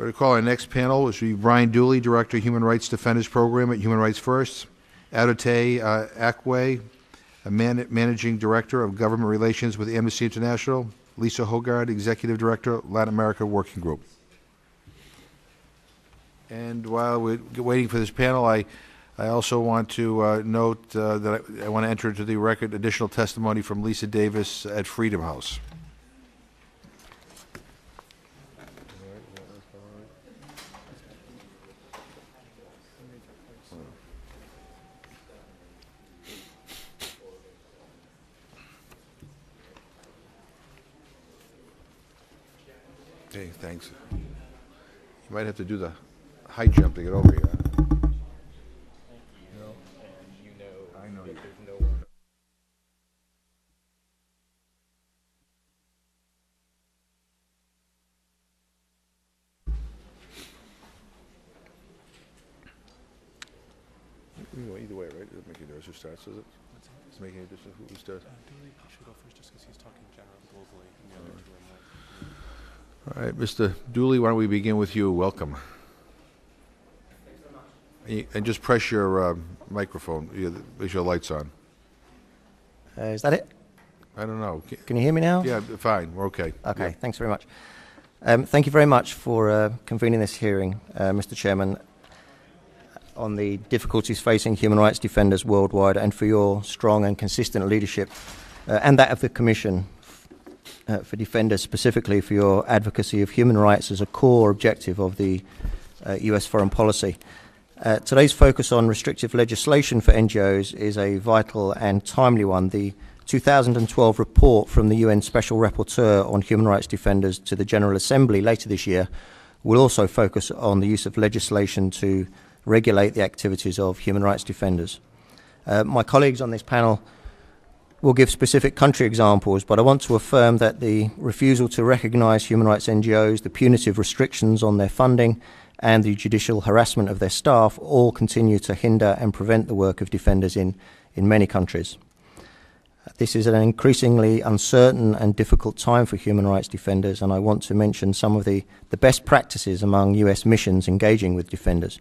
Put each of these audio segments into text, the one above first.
We're going to call our next panel, which will be Brian Dooley, Director of Human Rights Defenders Program at Human Rights First, Adote Aguirre, Managing Director of Government Relations with Amnesty International, Lisa Hogard, Executive Director, Latin America Working Group. And while we're waiting for this panel, I also want to note that I want to enter into the record additional testimony from Lisa Davis at Freedom House. Okay, thanks. You might have to do the high jump to get over here. I know you. There's no one. Either way, right? It doesn't make any difference who starts, does it? Does it make any difference who starts? Dooley should go first just because he's talking generally globally. And the other two are more. All right, Mr. Dooley, why don't we begin with you? Welcome. Thanks so much. And just press your microphone, with your lights on. Is that it? I don't know. Can you hear me now? Yeah, fine. We're okay. Okay, Yeah. thanks very much. Thank you very much for convening this hearing, Mr. Chairman, on the difficulties facing human rights defenders worldwide, and for your strong and consistent leadership, and that of the Commission for defenders, specifically for your advocacy of human rights as a core objective of the US foreign policy. Today's focus on restrictive legislation for NGOs is a vital and timely one. The 2012 report from the UN Special Rapporteur on Human Rights Defenders to the General Assembly later this year will also focus on the use of legislation to regulate the activities of human rights defenders. My colleagues on this panel will give specific country examples, but I want to affirm that the refusal to recognize human rights NGOs, the punitive restrictions on their funding, and the judicial harassment of their staff all continue to hinder and prevent the work of defenders in many countries. This is an increasingly uncertain and difficult time for human rights defenders, and I want to mention some of the best practices among US missions engaging with defenders.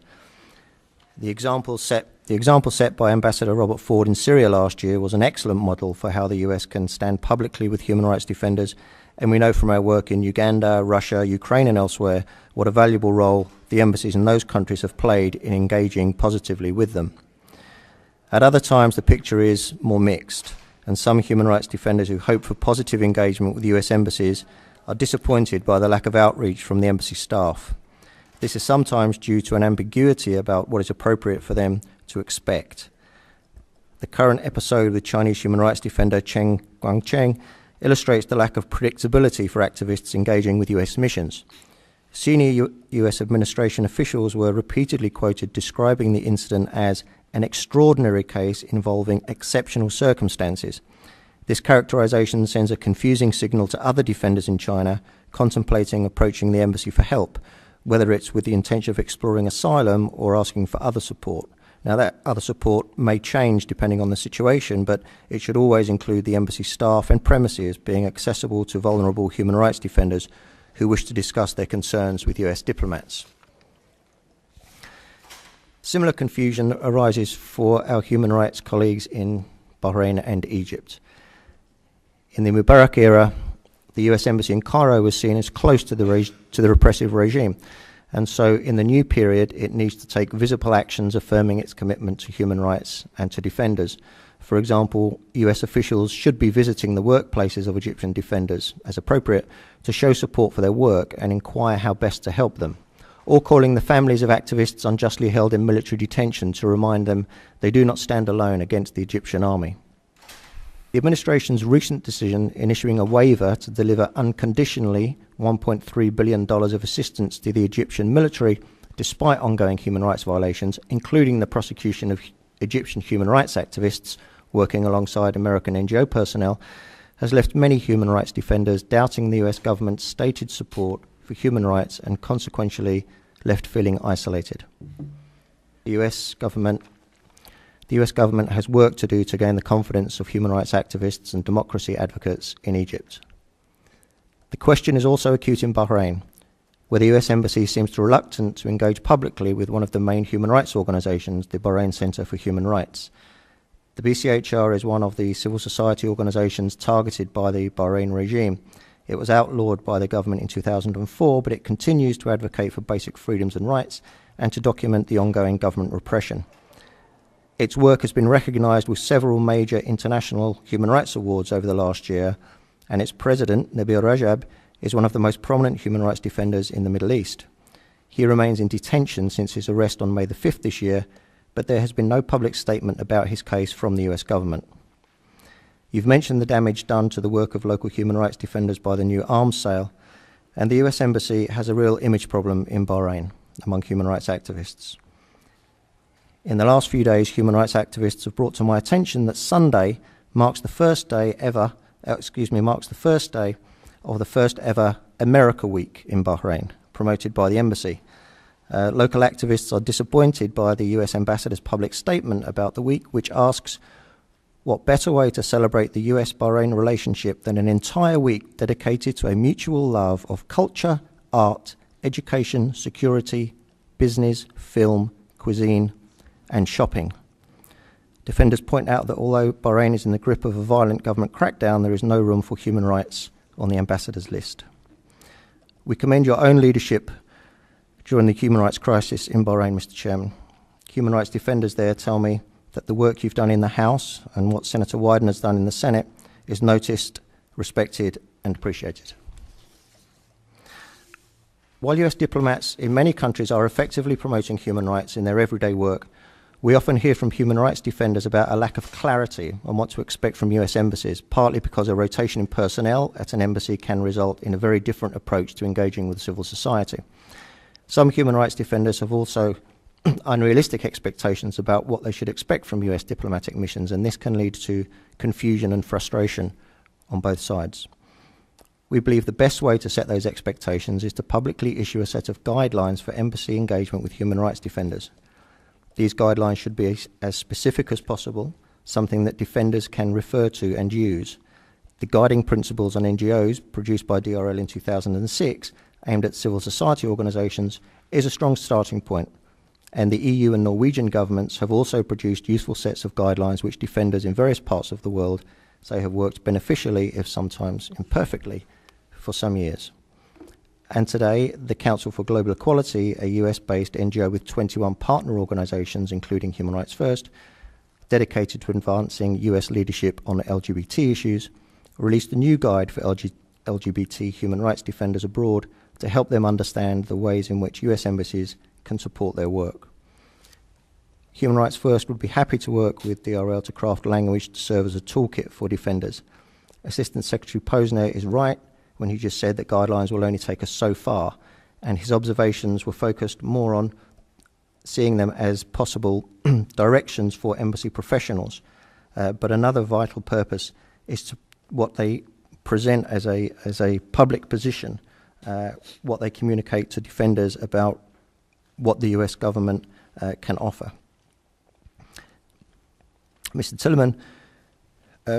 The example set by Ambassador Robert Ford in Syria last year was an excellent model for how the US can stand publicly with human rights defenders, and we know from our work in Uganda, Russia, Ukraine and elsewhere what a valuable role the embassies in those countries have played in engaging positively with them. At other times the picture is more mixed, and some human rights defenders who hope for positive engagement with US embassies are disappointed by the lack of outreach from the embassy staff. This is sometimes due to an ambiguity about what is appropriate for them to expect. The current episode with Chinese human rights defender Cheng illustrates the lack of predictability for activists engaging with US missions. Senior US administration officials were repeatedly quoted describing the incident as an extraordinary case involving exceptional circumstances. This characterization sends a confusing signal to other defenders in China contemplating approaching the embassy for help, whether it's with the intention of exploring asylum or asking for other support. Now, that other support may change depending on the situation, but it should always include the embassy staff and premises being accessible to vulnerable human rights defenders who wish to discuss their concerns with US diplomats. Similar confusion arises for our human rights colleagues in Bahrain and Egypt. In the Mubarak era, the US Embassy in Cairo was seen as close to the repressive regime, and so in the new period it needs to take visible actions affirming its commitment to human rights and to defenders. For example, US officials should be visiting the workplaces of Egyptian defenders, as appropriate, to show support for their work and inquire how best to help them, or calling the families of activists unjustly held in military detention to remind them they do not stand alone against the Egyptian army. The administration's recent decision in issuing a waiver to deliver unconditionally $1.3 billion of assistance to the Egyptian military, despite ongoing human rights violations, including the prosecution of Egyptian human rights activists working alongside American NGO personnel, has left many human rights defenders doubting the US government's stated support for human rights and consequentially left feeling isolated. The US government has work to do to gain the confidence of human rights activists and democracy advocates in Egypt. The question is also acute in Bahrain. where the US Embassy seems to reluctant to engage publicly with one of the main human rights organizations, the Bahrain Center for Human Rights. The BCHR is one of the civil society organizations targeted by the Bahrain regime. It was outlawed by the government in 2004, but it continues to advocate for basic freedoms and rights and to document the ongoing government repression. Its work has been recognized with several major international human rights awards over the last year, and its president, Nabeel Rajab, is one of the most prominent human rights defenders in the Middle East. He remains in detention since his arrest on May the 5th this year, but there has been no public statement about his case from the US government. You've mentioned the damage done to the work of local human rights defenders by the new arms sale, and the US Embassy has a real image problem in Bahrain among human rights activists. In the last few days, human rights activists have brought to my attention that Sunday marks the first day of the first ever America Week in Bahrain, promoted by the embassy. Local activists are disappointed by the US ambassador's public statement about the week, which asks, what better way to celebrate the US-Bahrain relationship than an entire week dedicated to a mutual love of culture, art, education, security, business, film, cuisine, and shopping. Defenders point out that although Bahrain is in the grip of a violent government crackdown, there is no room for human rights on the ambassador's list. We commend your own leadership during the human rights crisis in Bahrain, Mr. Chairman. Human rights defenders there tell me that the work you've done in the House and what Senator Wyden has done in the Senate is noticed, respected, and appreciated. While US diplomats in many countries are effectively promoting human rights in their everyday work, we often hear from human rights defenders about a lack of clarity on what to expect from US embassies, partly because a rotation in personnel at an embassy can result in a very different approach to engaging with civil society. Some human rights defenders have also unrealistic expectations about what they should expect from US diplomatic missions, and this can lead to confusion and frustration on both sides. We believe the best way to set those expectations is to publicly issue a set of guidelines for embassy engagement with human rights defenders. These guidelines should be as specific as possible, something that defenders can refer to and use. The guiding principles on NGOs, produced by DRL in 2006, aimed at civil society organisations, is a strong starting point. And the EU and Norwegian governments have also produced useful sets of guidelines which defenders in various parts of the world say have worked beneficially, if sometimes imperfectly, for some years. And today, the Council for Global Equality, a US-based NGO with 21 partner organisations, including Human Rights First, dedicated to advancing US leadership on LGBT issues, released a new guide for LGBT human rights defenders abroad to help them understand the ways in which US embassies can support their work. Human Rights First would be happy to work with DRL to craft language to serve as a toolkit for defenders. Assistant Secretary Posner is right when he just said that guidelines will only take us so far, and his observations were focused more on seeing them as possible directions for embassy professionals. But another vital purpose is to what they present as a public position, what they communicate to defenders about what the US government can offer. Mr. Tillerman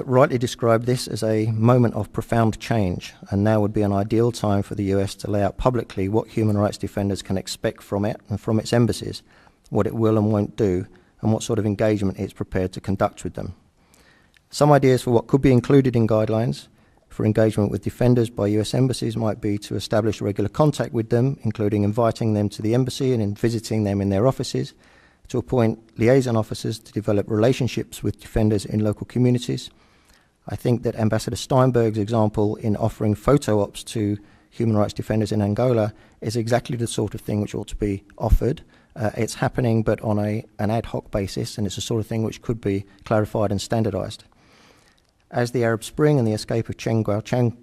rightly described this as a moment of profound change, and now would be an ideal time for the US to lay out publicly what human rights defenders can expect from it and from its embassies, what it will and won't do, and what sort of engagement it's prepared to conduct with them. Some ideas for what could be included in guidelines for engagement with defenders by US embassies might be to establish regular contact with them, including inviting them to the embassy and in visiting them in their offices, to appoint liaison officers to develop relationships with defenders in local communities. I think that Ambassador Steinberg's example in offering photo ops to human rights defenders in Angola is exactly the sort of thing which ought to be offered. It's happening, but on an ad hoc basis, and it's the sort of thing which could be clarified and standardized. As the Arab Spring and the escape of Cheng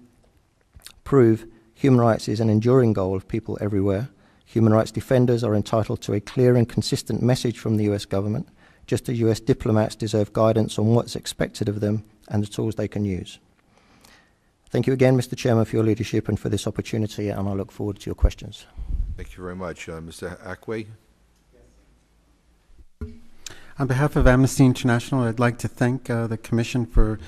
prove, human rights is an enduring goal of people everywhere. Human rights defenders are entitled to a clear and consistent message from the US government, just as US diplomats deserve guidance on what's expected of them and the tools they can use. Thank you again, Mr. Chairman, for your leadership and for this opportunity, and I look forward to your questions. Thank you very much. Mr. Aguirre? On behalf of Amnesty International, I'd like to thank the Commission for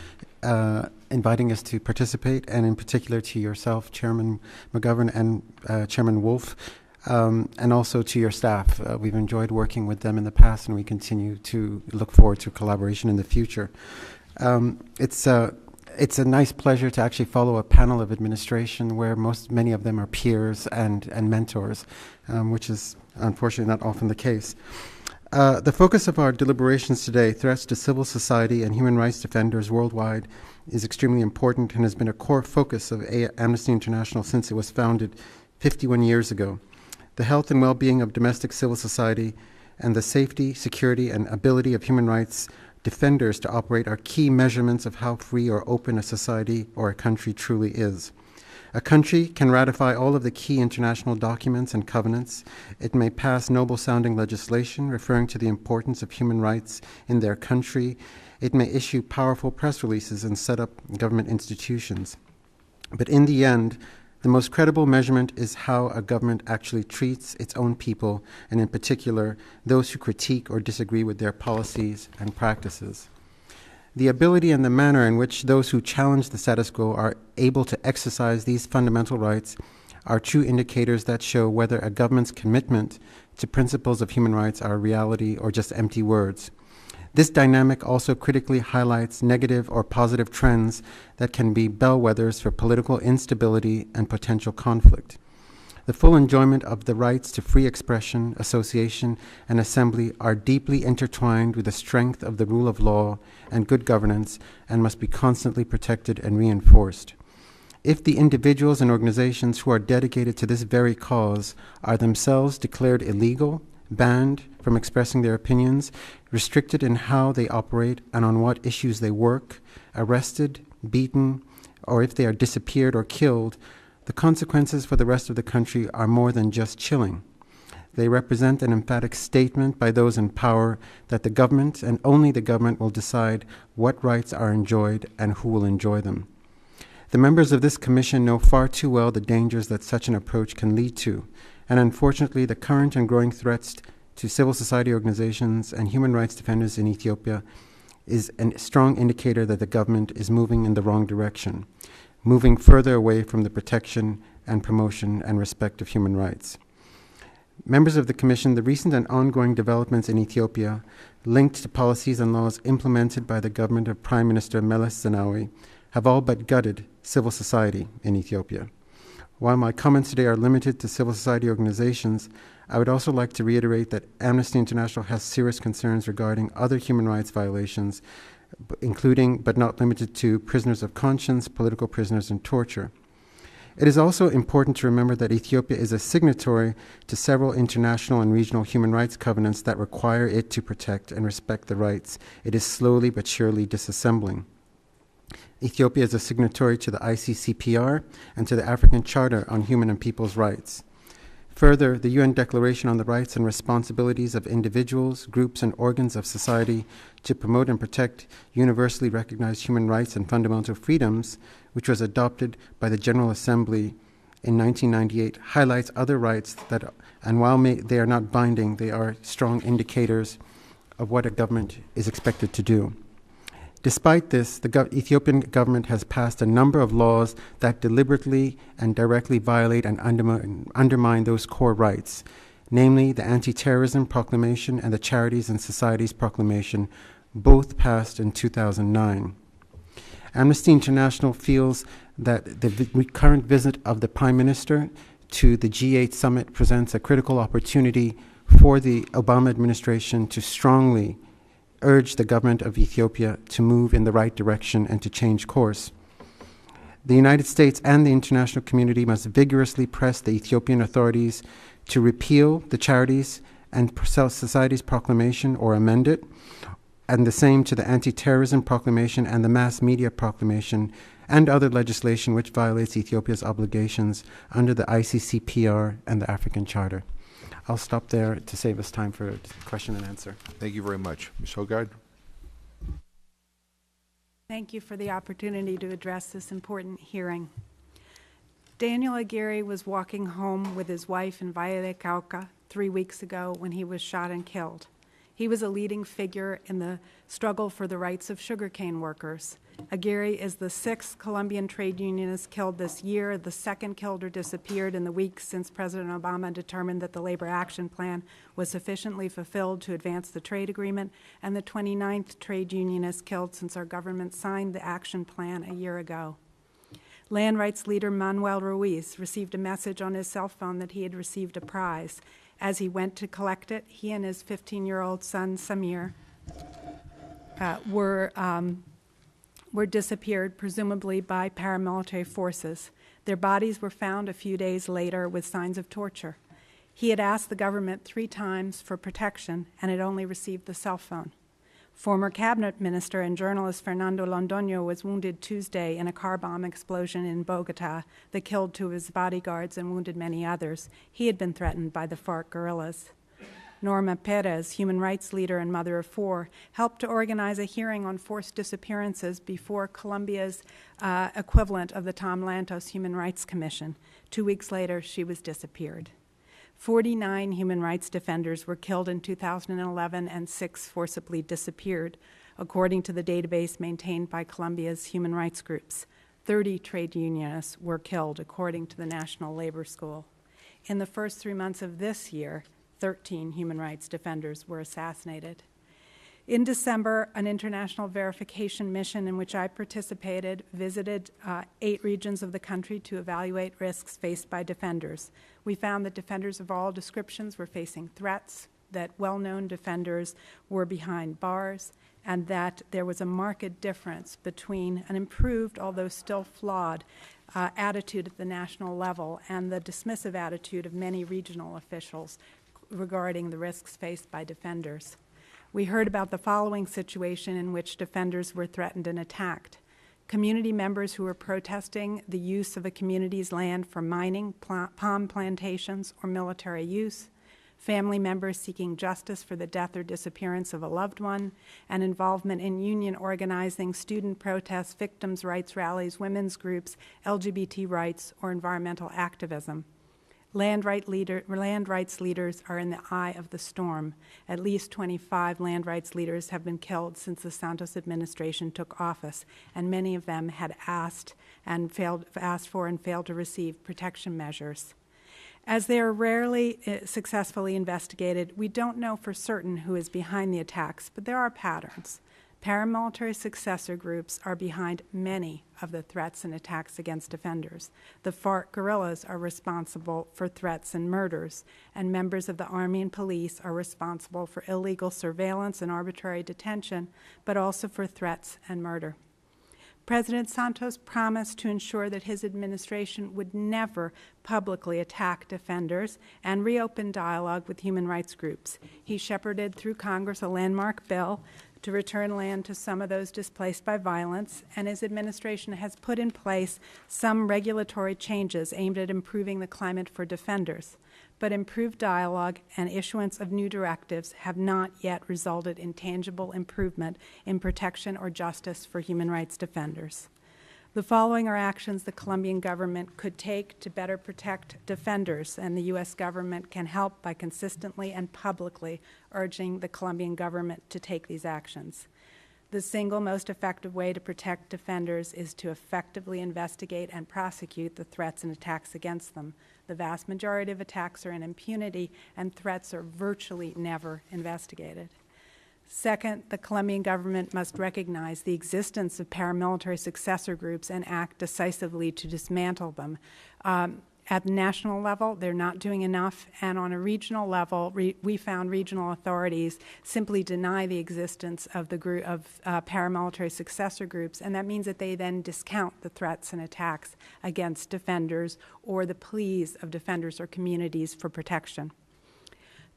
inviting us to participate, and in particular to yourself, Chairman McGovern, and Chairman Wolf, and also to your staff. We've enjoyed working with them in the past, and we continue to look forward to collaboration in the future. It's a nice pleasure to actually follow a panel of administration where many of them are peers and mentors, which is unfortunately not often the case. The focus of our deliberations today, threats to civil society and human rights defenders worldwide, is extremely important and has been a core focus of Amnesty International since it was founded 51 years ago. The health and well-being of domestic civil society and the safety, security, and ability of human rights defenders to operate are key measurements of how free or open a society or a country truly is. A country can ratify all of the key international documents and covenants. It may pass noble-sounding legislation referring to the importance of human rights in their country. It may issue powerful press releases and set up government institutions. But in the end, the most credible measurement is how a government actually treats its own people, and in particular, those who critique or disagree with their policies and practices. The ability and the manner in which those who challenge the status quo are able to exercise these fundamental rights are true indicators that show whether a government's commitment to principles of human rights are a reality or just empty words. This dynamic also critically highlights negative or positive trends that can be bellwethers for political instability and potential conflict. The full enjoyment of the rights to free expression, association, and assembly are deeply intertwined with the strength of the rule of law and good governance and must be constantly protected and reinforced. If the individuals and organizations who are dedicated to this very cause are themselves declared illegal, banned from expressing their opinions, restricted in how they operate and on what issues they work, arrested, beaten, or if they are disappeared or killed, the consequences for the rest of the country are more than just chilling. They represent an emphatic statement by those in power that the government and only the government will decide what rights are enjoyed and who will enjoy them. The members of this commission know far too well the dangers that such an approach can lead to, and unfortunately the current and growing threats to civil society organizations and human rights defenders in Ethiopia is a strong indicator that the government is moving in the wrong direction, moving further away from the protection and promotion and respect of human rights. Members of the Commission, the recent and ongoing developments in Ethiopia linked to policies and laws implemented by the government of Prime Minister Meles Zenawi have all but gutted civil society in Ethiopia. While my comments today are limited to civil society organizations, I would also like to reiterate that Amnesty International has serious concerns regarding other human rights violations, including but not limited to prisoners of conscience, political prisoners, and torture. It is also important to remember that Ethiopia is a signatory to several international and regional human rights covenants that require it to protect and respect the rights it is slowly but surely disassembling. Ethiopia is a signatory to the ICCPR and to the African Charter on Human and People's Rights. Further, the UN Declaration on the Rights and Responsibilities of Individuals, Groups, and Organs of Society to Promote and Protect Universally Recognized Human Rights and Fundamental Freedoms, which was adopted by the General Assembly in 1998, highlights other rights that, and while they are not binding, they are strong indicators of what a government is expected to do. Despite this, the Ethiopian government has passed a number of laws that deliberately and directly violate and undermine those core rights, namely the Anti-Terrorism Proclamation and the Charities and Societies Proclamation, both passed in 2009. Amnesty International feels that the current visit of the Prime Minister to the G8 summit presents a critical opportunity for the Obama administration to strongly urge the government of Ethiopia to move in the right direction and to change course. The United States and the international community must vigorously press the Ethiopian authorities to repeal the Charities and Societies Proclamation or amend it, and the same to the Anti-Terrorism Proclamation and the Mass Media Proclamation and other legislation which violates Ethiopia's obligations under the ICCPR and the African Charter. I'll stop there to save us time for question and answer. Thank you very much. Ms. Hogard? Thank you for the opportunity to address this important hearing. Daniel Aguirre was walking home with his wife in Valle del Cauca 3 weeks ago when he was shot and killed. He was a leading figure in the struggle for the rights of sugarcane workers. Aguirre is the 6th Colombian trade unionist killed this year, the 2nd killed or disappeared in the weeks since President Obama determined that the Labor Action Plan was sufficiently fulfilled to advance the trade agreement, and the 29th trade unionist killed since our government signed the action plan a year ago. Land rights leader Manuel Ruiz received a message on his cell phone that he had received a prize. As he went to collect it, he and his 15-year-old son, Samir, were disappeared, presumably by paramilitary forces. Their bodies were found a few days later with signs of torture. He had asked the government 3 times for protection and had only received the cell phone. Former cabinet minister and journalist Fernando Londoño was wounded Tuesday in a car bomb explosion in Bogota that killed 2 of his bodyguards and wounded many others. He had been threatened by the FARC guerrillas. Norma Perez, human rights leader and mother of 4, helped to organize a hearing on forced disappearances before Colombia's equivalent of the Tom Lantos Human Rights Commission. 2 weeks later, she was disappeared. 49 human rights defenders were killed in 2011 and 6 forcibly disappeared, according to the database maintained by Colombia's human rights groups. 30 trade unionists were killed, according to the National Labor School. In the first 3 months of this year, 13 human rights defenders were assassinated. In December, an international verification mission in which I participated visited 8 regions of the country to evaluate risks faced by defenders. We found that defenders of all descriptions were facing threats, that well-known defenders were behind bars, and that there was a marked difference between an improved, although still flawed, attitude at the national level and the dismissive attitude of many regional officials regarding the risks faced by defenders. We heard about the following situation in which defenders were threatened and attacked. Community members who were protesting the use of a community's land for mining, palm plantations, or military use, family members seeking justice for the death or disappearance of a loved one, and involvement in union organizing, student protests, victims' rights rallies, women's groups, LGBT rights, or environmental activism. Land rights leaders are in the eye of the storm. At least 25 land rights leaders have been killed since the Santos administration took office, and many of them had asked for and failed to receive protection measures. As they are rarely successfully investigated, we don't know for certain who is behind the attacks, but there are patterns. Paramilitary successor groups are behind many of the threats and attacks against defenders. The FARC guerrillas are responsible for threats and murders, and members of the army and police are responsible for illegal surveillance and arbitrary detention, but also for threats and murder. President Santos promised to ensure that his administration would never publicly attack defenders and reopen dialogue with human rights groups. He shepherded through Congress a landmark bill to return land to some of those displaced by violence, and his administration has put in place some regulatory changes aimed at improving the climate for defenders. But improved dialogue and issuance of new directives have not yet resulted in tangible improvement in protection or justice for human rights defenders. The following are actions the Colombian government could take to better protect defenders, and the U.S. government can help by consistently and publicly urging the Colombian government to take these actions. The single most effective way to protect defenders is to effectively investigate and prosecute the threats and attacks against them. The vast majority of attacks are in impunity, and threats are virtually never investigated. Second, the Colombian government must recognize the existence of paramilitary successor groups and act decisively to dismantle them. At the national level, they're not doing enough, and on a regional level, we found regional authorities simply deny the existence of the group of paramilitary successor groups, and that means that they then discount the threats and attacks against defenders or the pleas of defenders or communities for protection.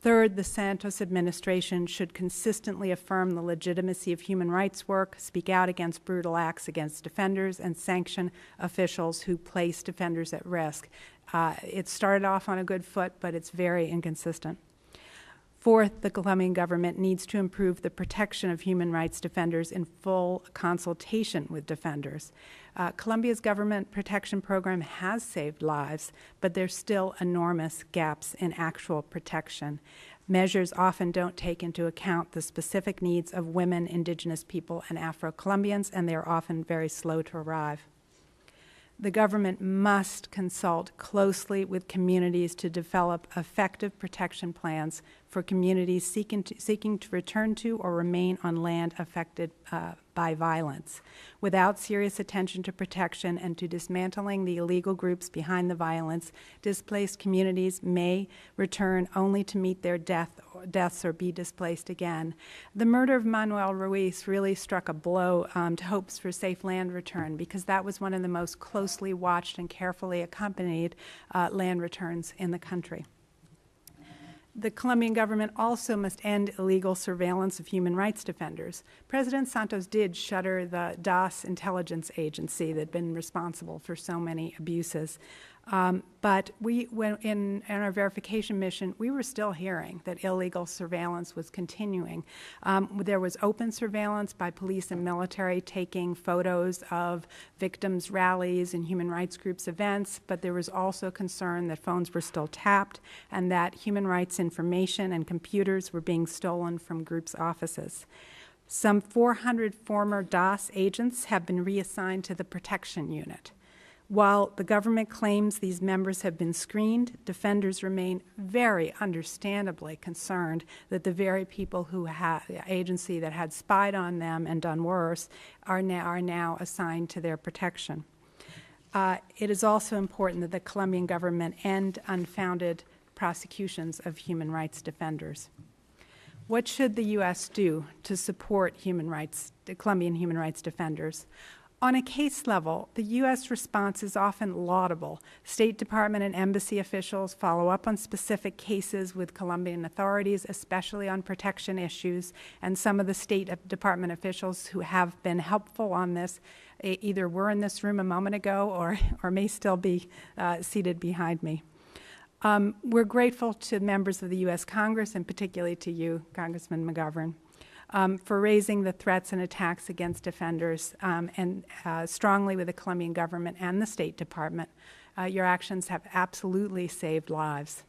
Third, the Santos administration should consistently affirm the legitimacy of human rights work, speak out against brutal acts against defenders, and sanction officials who place defenders at risk. It started off on a good foot, but it's very inconsistent. Fourth, the Colombian government needs to improve the protection of human rights defenders in full consultation with defenders. Colombia's government protection program has saved lives, but there's still enormous gaps in actual protection. Measures often don't take into account the specific needs of women, indigenous people, and Afro-Colombians, and they're often very slow to arrive. The government must consult closely with communities to develop effective protection plans for communities seeking to return to or remain on land affected by violence. Without serious attention to protection and to dismantling the illegal groups behind the violence, displaced communities may return only to meet their deaths or be displaced again. The murder of Manuel Ruiz really struck a blow to hopes for safe land return, because that was one of the most closely watched and carefully accompanied land returns in the country. The Colombian government also must end illegal surveillance of human rights defenders. President Santos did shutter the DAS intelligence agency that had been responsible for so many abuses. But in our verification mission, we were still hearing that illegal surveillance was continuing. There was open surveillance by police and military taking photos of victims' rallies and human rights groups' events, but there was also concern that phones were still tapped and that human rights information and computers were being stolen from groups' offices. Some 400 former DAS agents have been reassigned to the protection unit. While the government claims these members have been screened, defenders remain very understandably concerned that the very people who had the agency that had spied on them and done worse are now assigned to their protection. It is also important that the Colombian government end unfounded prosecutions of human rights defenders. What should the U.S. do to support the Colombian human rights defenders? On a case level, the U.S. response is often laudable. State Department and embassy officials follow up on specific cases with Colombian authorities, especially on protection issues, and some of the State Department officials who have been helpful on this either were in this room a moment ago or may still be seated behind me. We're grateful to members of the U.S. Congress, and particularly to you, Congressman McGovern, for raising the threats and attacks against defenders and strongly with the Colombian government and the State Department. Your actions have absolutely saved lives.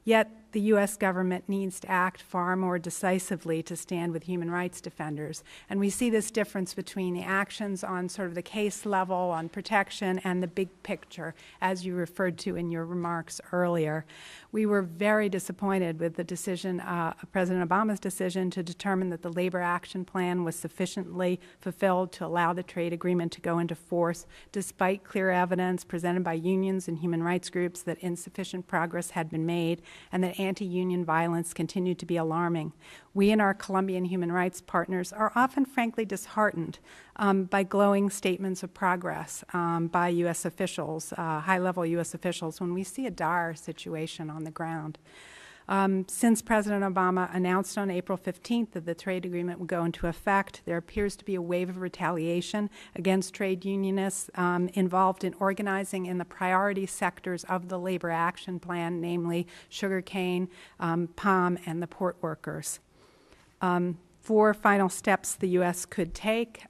Yet the U.S. government needs to act far more decisively to stand with human rights defenders. And we see this difference between the actions on sort of the case level, on protection, and the big picture, as you referred to in your remarks earlier. We were very disappointed with the decision, President Obama's decision, to determine that the Labor Action Plan was sufficiently fulfilled to allow the trade agreement to go into force, despite clear evidence presented by unions and human rights groups that insufficient progress had been made, and that anti-union violence continued to be alarming. We and our Colombian human rights partners are often, frankly, disheartened by glowing statements of progress by U.S. officials, high-level U.S. officials, when we see a dire situation on the ground. Since President Obama announced on April 15th that the trade agreement would go into effect, there appears to be a wave of retaliation against trade unionists involved in organizing in the priority sectors of the Labor Action Plan, namely sugarcane, palm, and the port workers. Four final steps the U.S. could take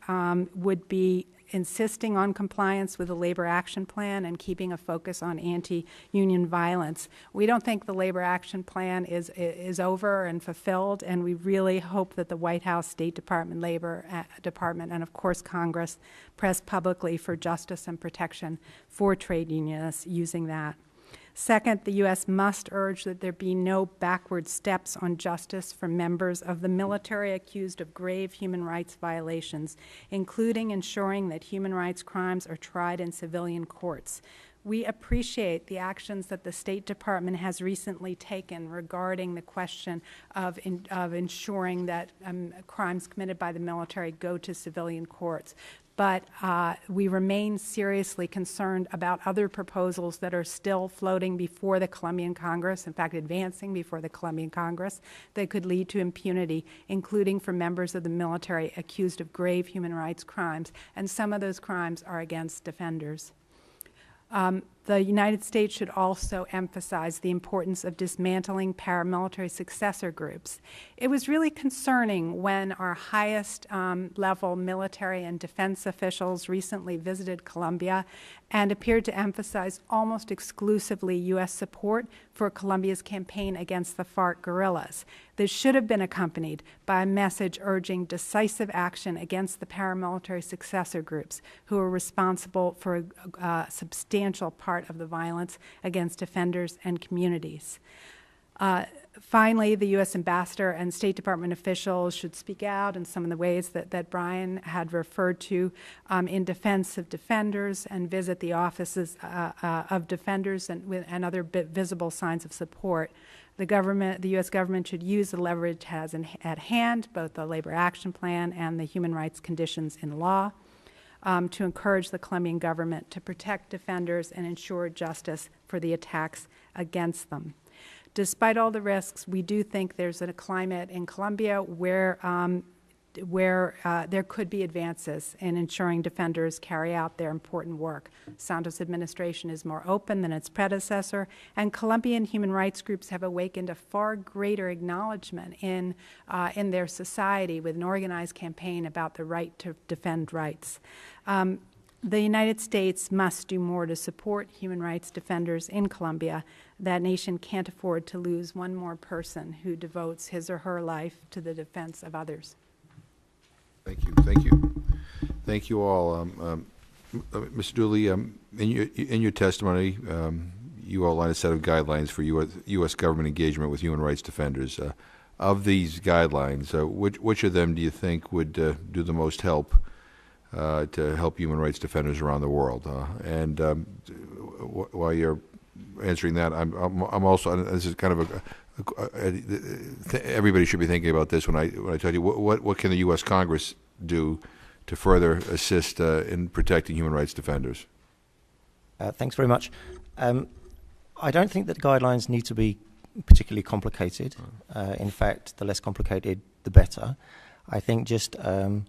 would be insisting on compliance with the Labor Action Plan and keeping a focus on anti-union violence. We don't think the Labor Action Plan is over and fulfilled, and we really hope that the White House, State Department, Labor Department, and of course Congress press publicly for justice and protection for trade unionists using that. Second, the U.S. must urge that there be no backward steps on justice for members of the military accused of grave human rights violations, including ensuring that human rights crimes are tried in civilian courts. We appreciate the actions that the State Department has recently taken regarding the question of ensuring that crimes committed by the military go to civilian courts. But we remain seriously concerned about other proposals that are still floating before the Colombian Congress, in fact, advancing before the Colombian Congress, that could lead to impunity, including for members of the military accused of grave human rights crimes. And some of those crimes are against defenders. The United States should also emphasize the importance of dismantling paramilitary successor groups. It was really concerning when our highest level military and defense officials recently visited Colombia and appeared to emphasize almost exclusively U.S. support for Colombia's campaign against the FARC guerrillas. This should have been accompanied by a message urging decisive action against the paramilitary successor groups who are responsible for a substantial part of the violence against defenders and communities. Finally, the U.S. ambassador and State Department officials should speak out in some of the ways that Brian had referred to in defense of defenders and visit the offices of defenders and other visible signs of support. The U.S. government should use the leverage it has at hand, both the Labor Action Plan and the human rights conditions in law, to encourage the Colombian government to protect defenders and ensure justice for the attacks against them. Despite all the risks, we do think there's a climate in Colombia where there could be advances in ensuring defenders carry out their important work. Santos' administration is more open than its predecessor, and Colombian human rights groups have awakened a far greater acknowledgement in their society with an organized campaign about the right to defend rights. The United States must do more to support human rights defenders in Colombia. That nation can't afford to lose one more person who devotes his or her life to the defense of others. Thank you. Thank you. Thank you all. Mr. Dooley, in your testimony, you outlined a set of guidelines for U.S. government engagement with human rights defenders. Of these guidelines, which of them do you think would do the most help to help human rights defenders around the world? While you're answering that, I'm also, this is kind of everybody should be thinking about this when I tell you what can the U.S. Congress do to further assist in protecting human rights defenders? Thanks very much. I don't think that the guidelines need to be particularly complicated. In fact, the less complicated, the better. I think just a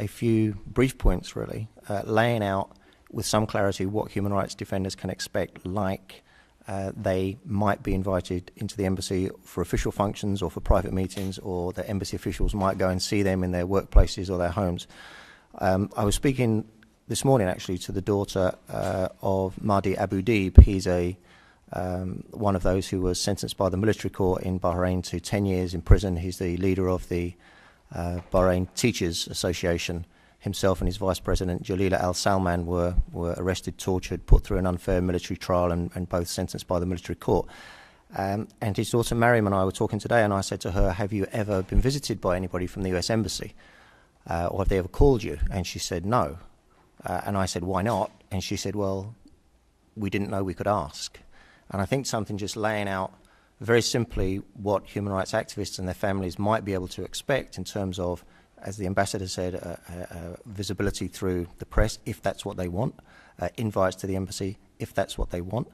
few brief points, really, laying out with some clarity what human rights defenders can expect, like they might be invited into the embassy for official functions or for private meetings, or the embassy officials might go and see them in their workplaces or their homes. I was speaking this morning, actually, to the daughter of Mahdi Abu Deeb. He's one of those who was sentenced by the military court in Bahrain to 10 years in prison. He's the leader of the Bahrain Teachers Association. Himself and his vice president, Jalila al-Salman, were arrested, tortured, put through an unfair military trial, and both sentenced by the military court. And his daughter Mariam and I were talking today, and I said to her, have you ever been visited by anybody from the US Embassy? Or have they ever called you? And she said, no. And I said, why not? And she said, well, we didn't know we could ask. And I think something just laying out very simply what human rights activists and their families might be able to expect in terms of, as the ambassador said, visibility through the press, if that's what they want, invites to the embassy, if that's what they want,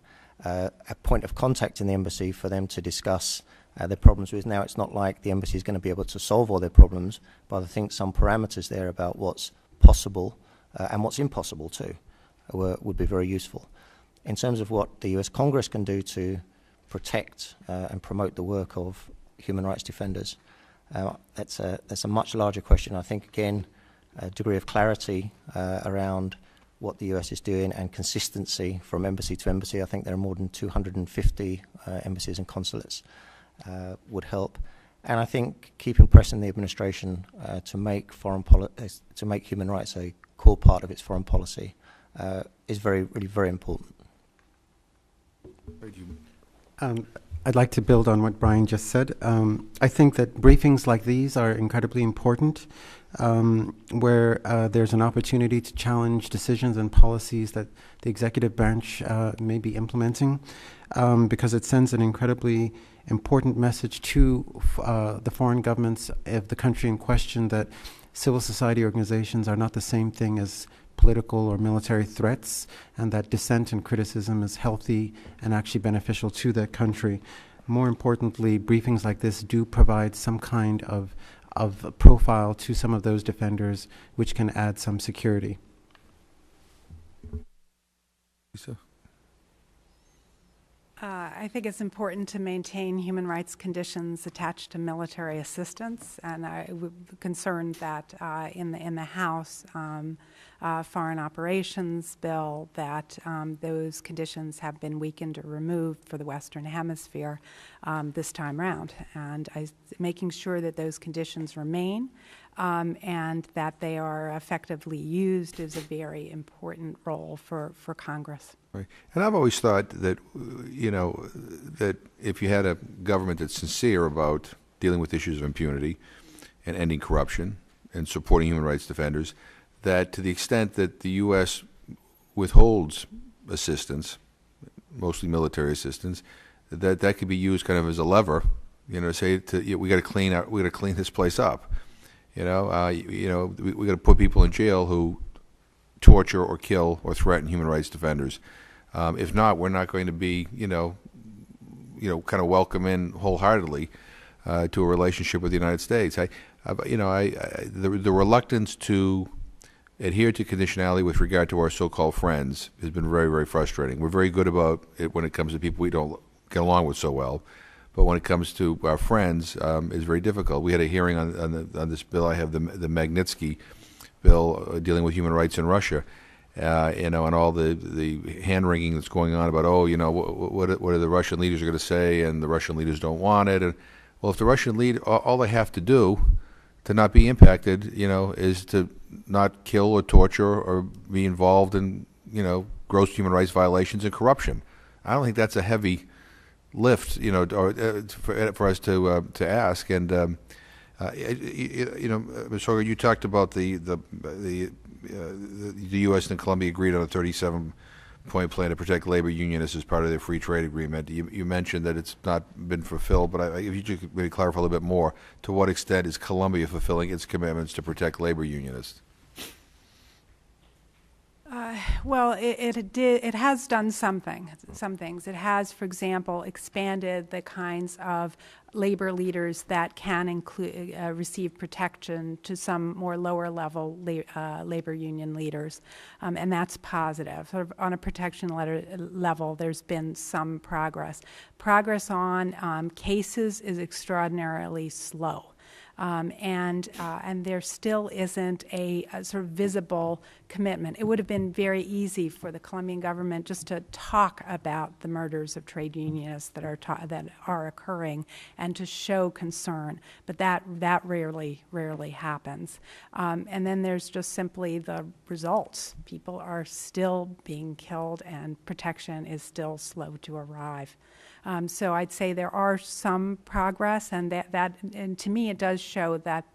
a point of contact in the embassy for them to discuss their problems with. Now, it's not like the embassy is going to be able to solve all their problems, but I think some parameters there about what's possible and what's impossible too would be very useful. In terms of what the US Congress can do to protect and promote the work of human rights defenders, that's a much larger question. I think, again, a degree of clarity around what the US is doing and consistency from embassy to embassy. I think there are more than 250 embassies and consulates would help. And I think keeping pressing the administration to make human rights a core part of its foreign policy is really very important. I'd like to build on what Brian just said. I think that briefings like these are incredibly important, where there's an opportunity to challenge decisions and policies that the executive branch may be implementing, because it sends an incredibly important message to the foreign governments of the country in question that civil society organizations are not the same thing as political or military threats, and that dissent and criticism is healthy and actually beneficial to the country. More importantly, briefings like this do provide some kind of profile to some of those defenders, which can add some security. Lisa? I think it's important to maintain human rights conditions attached to military assistance, and I'm concerned that in the House Foreign Operations bill that those conditions have been weakened or removed for the Western Hemisphere this time round, and making sure that those conditions remain and that they are effectively used is a very important role for Congress. Right. And I've always thought that, that if you had a government that's sincere about dealing with issues of impunity and ending corruption and supporting human rights defenders, that to the extent that the U.S. withholds assistance, mostly military assistance, that could be used kind of as a lever, say we got to clean this place up. We got to put people in jail who torture or kill or threaten human rights defenders. If not, we're not going to be, kind of welcome in wholeheartedly to a relationship with the United States. The reluctance to adhere to conditionality with regard to our so-called friends has been very, very frustrating. We're very good about it when it comes to people we don't get along with so well, but when it comes to our friends, it's very difficult. We had a hearing on this bill. I have the Magnitsky bill dealing with human rights in Russia. And all the hand-wringing that's going on about, what are the Russian leaders going to say, and the Russian leaders don't want it. And, well, if the Russian lead, all they have to do to not be impacted, is to not kill or torture or be involved in, gross human rights violations and corruption. I don't think that's a heavy lift, for us to ask. And Ms. Hogan, you talked about the U.S. and Colombia agreed on a 37-point plan to protect labor unionists as part of their free trade agreement. You mentioned that it's not been fulfilled, but if you could maybe clarify a little bit more, to what extent is Colombia fulfilling its commitments to protect labor unionists? Well, it has done some things. It has, for example, expanded the kinds of labor leaders that can include receive protection to some more lower level labor union leaders, and that's positive. Sort of on a protection level, there's been some progress. Progress on cases is extraordinarily slow. And there still isn't a sort of visible commitment. It would have been very easy for the Colombian government just to talk about the murders of trade unionists that are occurring and to show concern, but that rarely happens. And then there's just simply the results. People are still being killed, and protection is still slow to arrive. So I'd say there are some progress, and and to me it does show that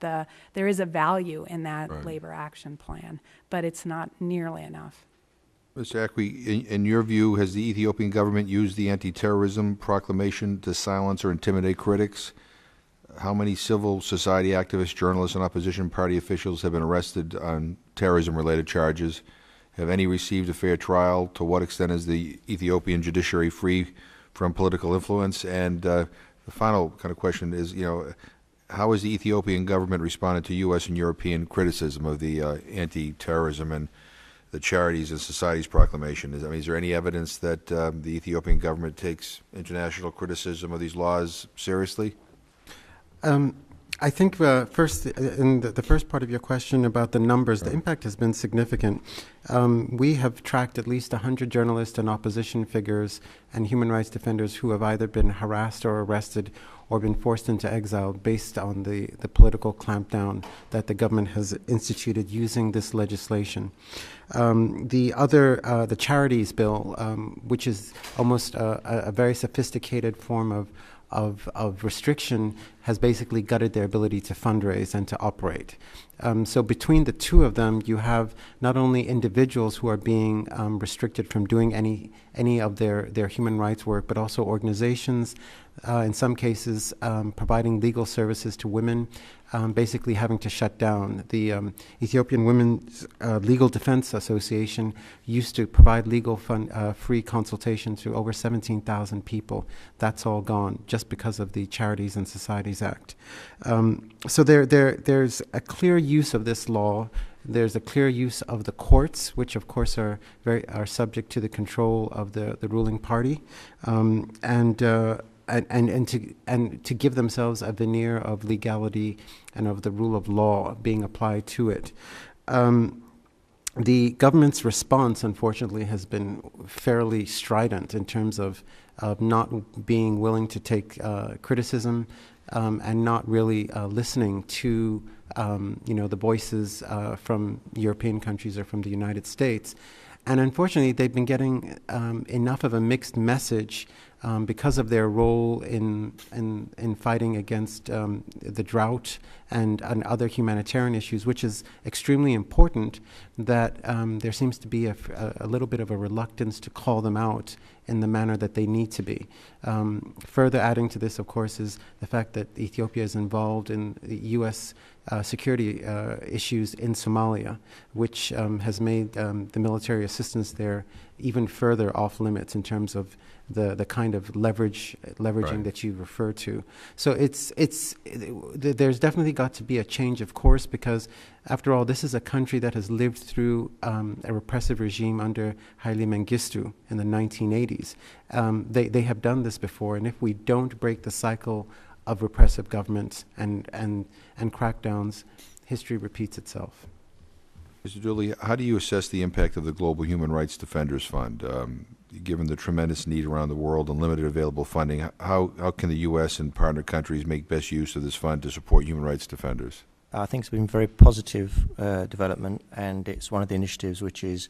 there is a value in that labor action plan, but it's not nearly enough. Mr. Aguirre, in your view, has the Ethiopian government used the Anti-Terrorism Proclamation to silence or intimidate critics? How many civil society activists, journalists, and opposition party officials have been arrested on terrorism-related charges? Have any received a fair trial? To what extent is the Ethiopian judiciary free from political influence? And the final kind of question is, how has the Ethiopian government responded to U.S. and European criticism of the anti-terrorism and the Charities and Societies Proclamation? Is there any evidence that the Ethiopian government takes international criticism of these laws seriously? I think first, in the first part of your question about the numbers, the impact has been significant. We have tracked at least 100 journalists and opposition figures and human rights defenders who have either been harassed or arrested or been forced into exile based on the political clampdown that the government has instituted using this legislation. The Charities bill, which is almost a very sophisticated form of restriction, has basically gutted their ability to fundraise and to operate. So between the two of them, you have not only individuals who are being restricted from doing any of their human rights work, but also organizations, in some cases providing legal services to women, basically having to shut down. The Ethiopian Women's Legal Defense Association used to provide legal free consultation to over 17,000 people. That's all gone just because of the Charities and Societies Act. So there's a clear use of this law There's a clear use of the courts, which of course are subject to the control of the ruling party, and to give themselves a veneer of legality and of the rule of law being applied to it. The government's response, unfortunately, has been fairly strident in terms of not being willing to take criticism and not really listening to the voices from European countries or from the United States. And unfortunately, they've been getting enough of a mixed message because of their role in fighting against the drought and other humanitarian issues, which is extremely important, that there seems to be a little bit of a reluctance to call them out in the manner that they need to be. Further adding to this, of course, is the fact that Ethiopia is involved in the U.S. Security issues in Somalia, which has made the military assistance there even further off limits in terms of the kind of leveraging that you refer to. So there's definitely got to be a change of course, because after all, this is a country that has lived through a repressive regime under Haile Mengistu in the 1980s. They have done this before, and if we don't break the cycle of repressive governments and crackdowns, history repeats itself. Mr. Dooley, how do you assess the impact of the Global Human Rights Defenders Fund? Given the tremendous need around the world and limited available funding, how can the U.S. and partner countries make best use of this fund to support human rights defenders? I think it's been a very positive development, and it's one of the initiatives which is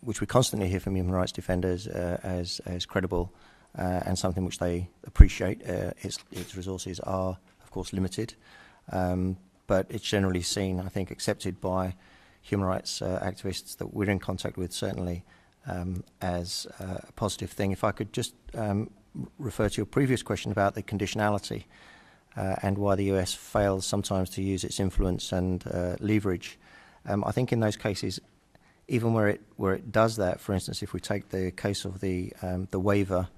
which we constantly hear from human rights defenders as credible and something which they appreciate. Its resources are, of course, limited, but it's generally seen, I think, accepted by human rights activists that we're in contact with, certainly, as a positive thing. If I could just refer to your previous question about the conditionality and why the US fails sometimes to use its influence and leverage. I think in those cases, even where it does that, for instance, if we take the case of the waiver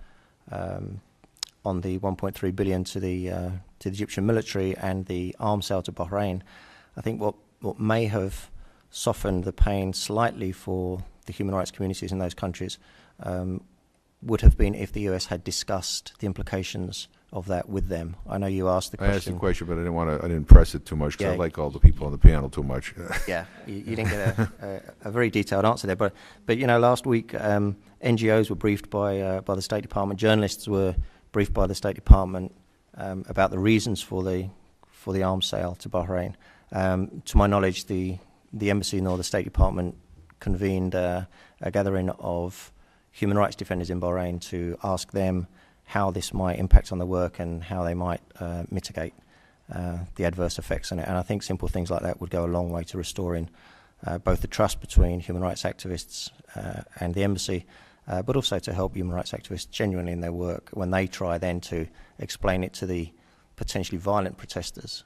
on the 1.3 billion to the Egyptian military and the arms sale to Bahrain, I think what may have softened the pain slightly for the human rights communities in those countries would have been if the US had discussed the implications of that with them. I know you asked the question. I asked the question, but I didn't press it too much because I like all the people on the panel too much. Yeah, you didn't get a very detailed answer there. But last week NGOs were briefed by the State Department. Journalists were briefed by the State Department about the reasons for the arms sale to Bahrain. To my knowledge, the embassy nor the State Department convened a gathering of human rights defenders in Bahrain to ask them how this might impact on the work and how they might mitigate the adverse effects on it. And I think simple things like that would go a long way to restoring both the trust between human rights activists and the embassy, but also to help human rights activists genuinely in their work when they try then to explain it to the potentially violent protesters,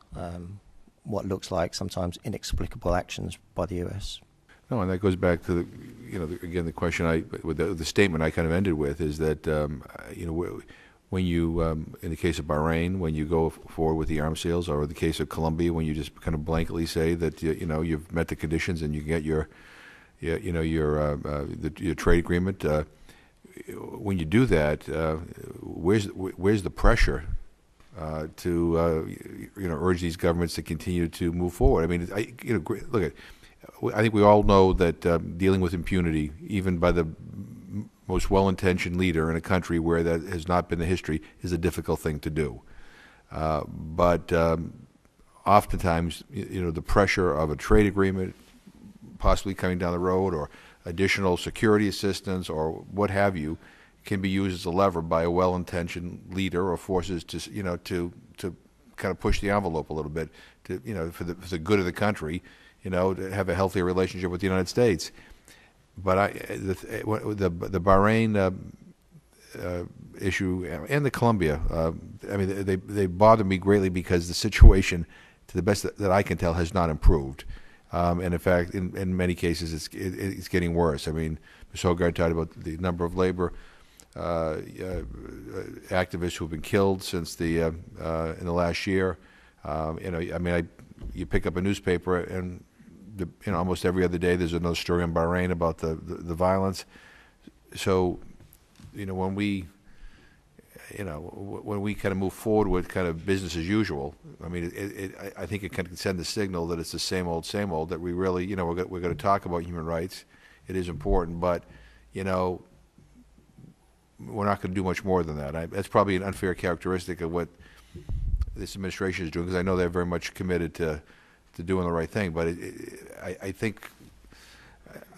what looks like sometimes inexplicable actions by the US. No, and that goes back to again the question with the statement I kind of ended with is that when you in the case of Bahrain, when you go forward with the arms sales, or in the case of Colombia, when you just kind of blanketly say that you've met the conditions and you get your trade agreement, when you do that, where's the pressure to urge these governments to continue to move forward? I mean, look at. I think we all know that dealing with impunity, even by the most well-intentioned leader in a country where that has not been the history, is a difficult thing to do. But oftentimes, the pressure of a trade agreement possibly coming down the road, or additional security assistance, or what have you, can be used as a lever by a well-intentioned leader or forces to kind of push the envelope a little bit for the good of the country. To have a healthier relationship with the United States. But the Bahrain issue and the Colombia, they bother me greatly because the situation, to the best that I can tell, has not improved. And in fact, in many cases, it's getting worse. I mean, Ms. Hogarth talked about the number of labor activists who have been killed since in the last year. you pick up a newspaper and almost every other day there's another story on Bahrain about the violence. So, when we kind of move forward with kind of business as usual, I mean, I think it can send the signal that it's the same old, that we really, we're going to talk about human rights. It is important, but, we're not going to do much more than that. That's probably an unfair characteristic of what this administration is doing, because I know they're very much committed to doing the right thing. But I think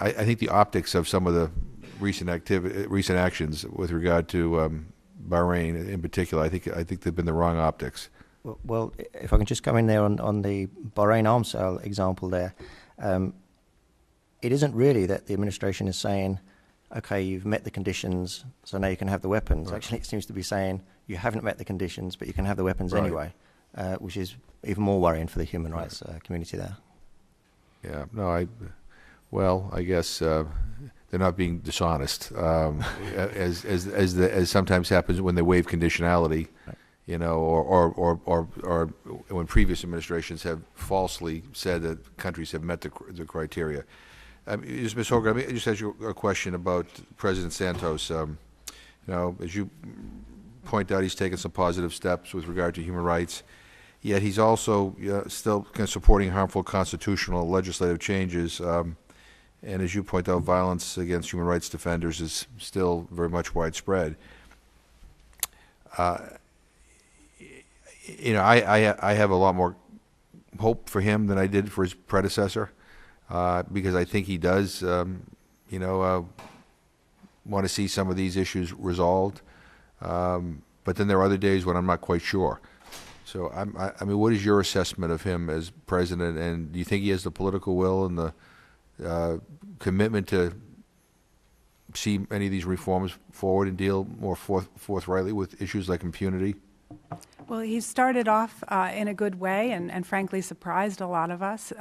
the optics of some of the recent actions with regard to Bahrain in particular, I think they've been the wrong optics. Well, if I can just come in there on the Bahrain arms sale example there, it isn't really that the administration is saying, okay, you've met the conditions, so now you can have the weapons. Right. Actually, it seems to be saying you haven't met the conditions, but you can have the weapons right. anyway, which is even more worrying for the human rights community there. Yeah, no, I guess they're not being dishonest, as sometimes happens when they waive conditionality, right. Or when previous administrations have falsely said that countries have met the criteria. Ms. Hogan, let me just ask you a question about President Santos. As you point out, he's taken some positive steps with regard to human rights, yet he's also still kind of supporting harmful constitutional legislative changes. And as you point out, violence against human rights defenders is still very much widespread. I have a lot more hope for him than I did for his predecessor. Because I think he does, want to see some of these issues resolved. But then there are other days when I'm not quite sure. So, I mean, what is your assessment of him as president? And do you think he has the political will and the commitment to see any of these reforms forward and deal more forthrightly with issues like impunity? Well, he started off in a good way and frankly surprised a lot of us.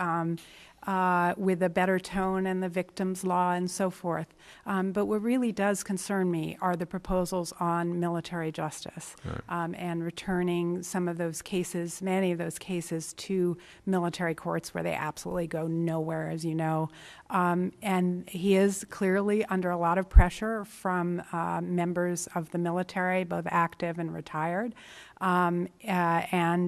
With a better tone and the victims' law and so forth. But what really does concern me are the proposals on military justice right. And returning some of those cases, many of those cases, to military courts where they absolutely go nowhere, as you know. And he is clearly under a lot of pressure from members of the military, both active and retired. And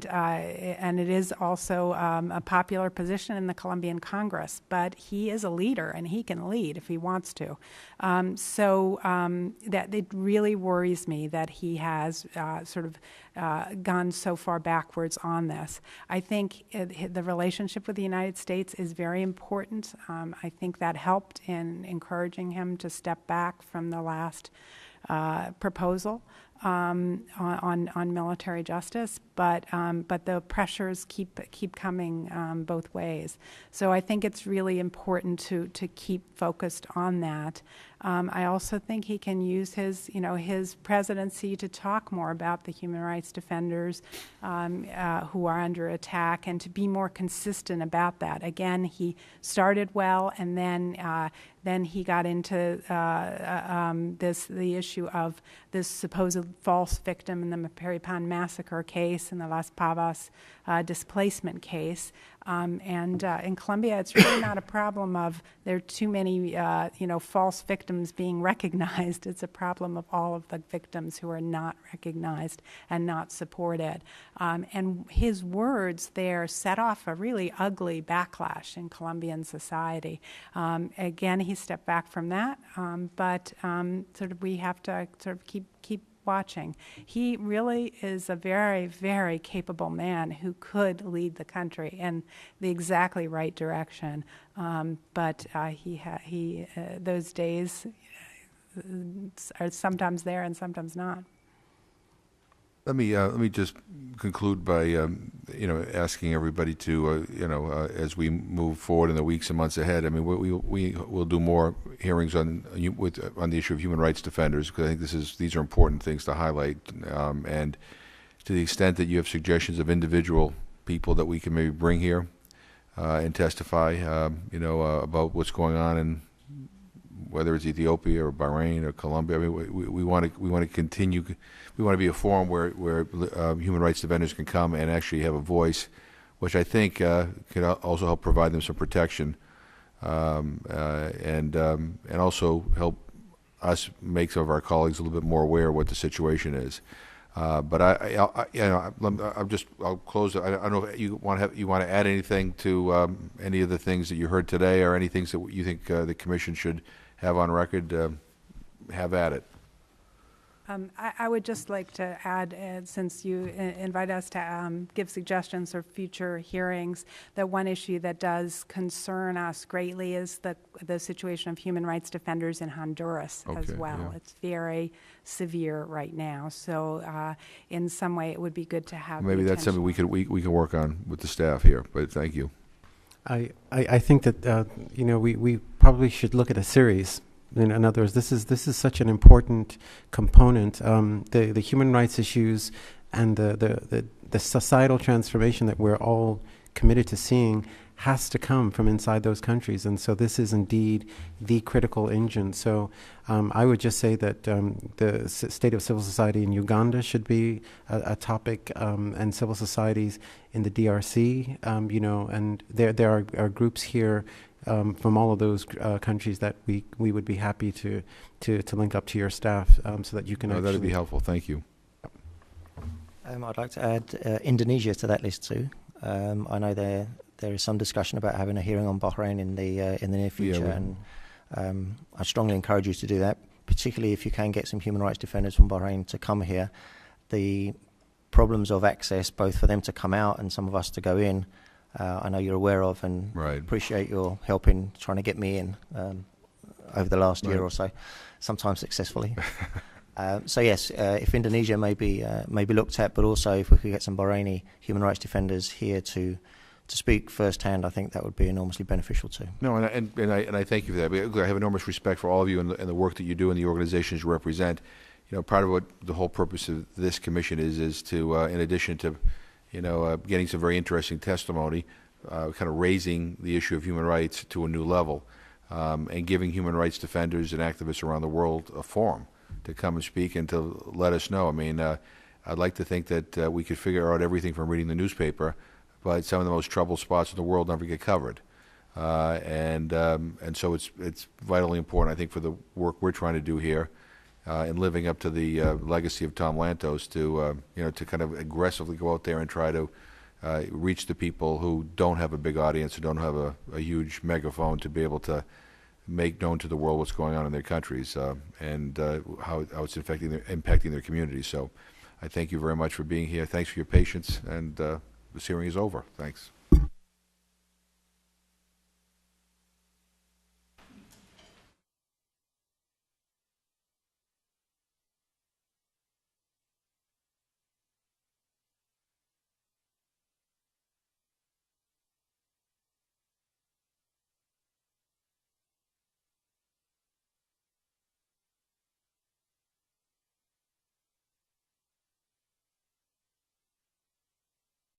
it is also a popular position in the Colombian Congress, but he is a leader and he can lead if he wants to. That it really worries me that he has gone so far backwards on this. I think the relationship with the United States is very important. I think that helped in encouraging him to step back from the last proposal on military justice, but the pressures keep coming both ways. So I think it's really important to keep focused on that. I also think he can use his presidency to talk more about the human rights defenders who are under attack and to be more consistent about that. Again, he started well, and then he got into the issue of this supposed false victim in the Maparipan massacre case and the Las Pavas displacement case. And in Colombia, it's really not a problem of there are too many, false victims being recognized. It's a problem of all of the victims who are not recognized and not supported. And his words there set off a really ugly backlash in Colombian society. Again, he stepped back from that, but we have to keep watching. He really is a very, very capable man who could lead the country in the exactly right direction. But those days are sometimes there and sometimes not. Let me just conclude by asking everybody to as we move forward in the weeks and months ahead. I mean, we will do more hearings on the issue of human rights defenders, because I think these are important things to highlight. And to the extent that you have suggestions of individual people that we can maybe bring here and testify, about what's going on in whether it's Ethiopia or Bahrain or Colombia. I mean, we want to continue. We want to be a forum where human rights defenders can come and actually have a voice which I think could also help provide them some protection, and also help us make some of our colleagues a little bit more aware of what the situation is. But I'll close. I don't know if you want to add anything to any of the things that you heard today, or any things that you think the Commission should have on record. Have at it. I would just like to add, since you invite us to give suggestions for future hearings, that one issue that does concern us greatly is the situation of human rights defenders in Honduras as well. Yeah. It's very severe right now. So in some way, it would be good to have Maybe the that's something attention. we can work on with the staff here. But thank you. I think that we probably should look at a series. In other words, this is such an important component. The human rights issues and the societal transformation that we're all committed to seeing has to come from inside those countries, and so this is indeed the critical engine. So I would just say that the state of civil society in Uganda should be a topic, and civil societies in the DRC, and there are groups here from all of those countries that we would be happy to link up to your staff, so that you can. That'd be helpful. Thank you. I'd like to add Indonesia to that list too. I know there is some discussion about having a hearing on Bahrain in the near future, and I strongly encourage you to do that, particularly if you can get some human rights defenders from Bahrain to come here. The problems of access, both for them to come out and some of us to go in, I know you're aware of, and appreciate your help in trying to get me in over the last year or so, sometimes successfully. So yes, if Indonesia may be looked at, but also if we could get some Bahraini human rights defenders here to speak firsthand, I think that would be enormously beneficial too. No, and I thank you for that. I have enormous respect for all of you and the work that you do and the organizations you represent. Part of what the whole purpose of this commission is to, in addition to, getting some very interesting testimony, kind of raising the issue of human rights to a new level, and giving human rights defenders and activists around the world a forum to come and speak and to let us know. I mean, I'd like to think that we could figure out everything from reading the newspaper, but some of the most troubled spots in the world never get covered, and so it's vitally important, I think, for the work we're trying to do here, in living up to the legacy of Tom Lantos, to kind of aggressively go out there and try to reach the people who don't have a big audience, who don't have a huge megaphone to be able to make known to the world what's going on in their countries, and how it's impacting their communities. So I thank you very much for being here. Thanks for your patience, and this hearing is over. Thanks.